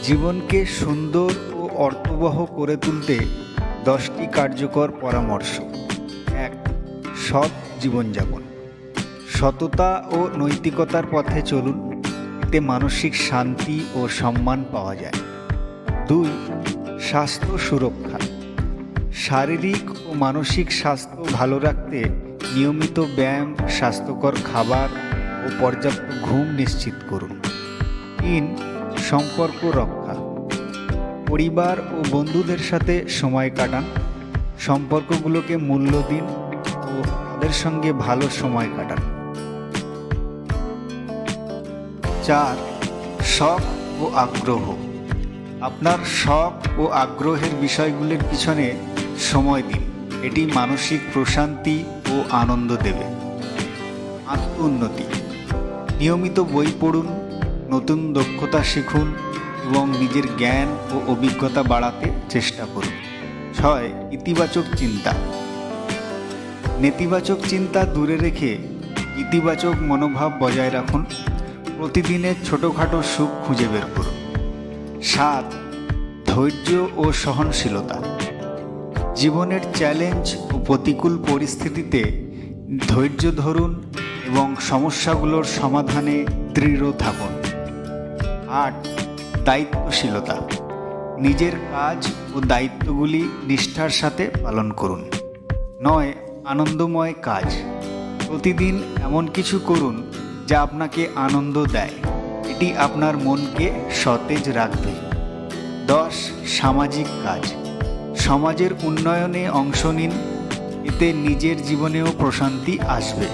জীবনকে সুন্দর ও অর্থবহ করে তুলতে 10টি কার্যকর পরামর্শ। 1. সৎ জীবনযাপন। সততা ও নৈতিকতার পথে চলুন, এতে মানসিক শান্তি ও সম্মান পাওয়া যায়। 2. স্বাস্থ্য সুরক্ষা। শারীরিক ও মানসিক স্বাস্থ্য ভালো রাখতে নিয়মিত ব্যায়াম, স্বাস্থ্যকর খাবার ও পর্যাপ্ত ঘুম নিশ্চিত করুন। 3. সম্পর্ক রক্ষা। পরিবার ও বন্ধুদের সাথে সময় কাটান, সম্পর্কগুলোকে মূল্য দিন ও তাদের সঙ্গে ভালো সময় কাটান। 4. শখ ও আগ্রহ। আপনার শখ ও আগ্রহের বিষয়গুলির পিছনে সময় দিন, এটি মানসিক প্রশান্তি ও আনন্দ দেবে। আত্ম উন্নতি। নিয়মিত বই পড়ুন, নতুন দক্ষতা শিখুন এবং নিজের জ্ঞান ও অভিজ্ঞতা বাড়াতে চেষ্টা করুন। 6. ইতিবাচক চিন্তা। নেতিবাচক চিন্তা দূরে রেখে ইতিবাচক মনোভাব বজায় রাখুন, প্রতিদিনের ছোটোখাটো সুখ খুঁজে বের করুন। 7. ধৈর্য ও সহনশীলতা। জীবনের চ্যালেঞ্জ ও প্রতিকূল পরিস্থিতিতে ধৈর্য ধরুন এবং সমস্যাগুলোর সমাধানে দৃঢ় থাকুন। 8. দায়িত্বশীলতা। নিজের কাজ ও দায়িত্বগুলি নিষ্ঠার সাথে পালন করুন। 9. আনন্দময় কাজ। প্রতিদিন এমন কিছু করুন যা আপনাকে আনন্দ দেয়, এটি আপনার মনকে সতেজ রাখবে। 10. সামাজিক কাজ। সমাজের উন্নয়নে অংশ নিন, এতে নিজের জীবনেও প্রশান্তি আসবে।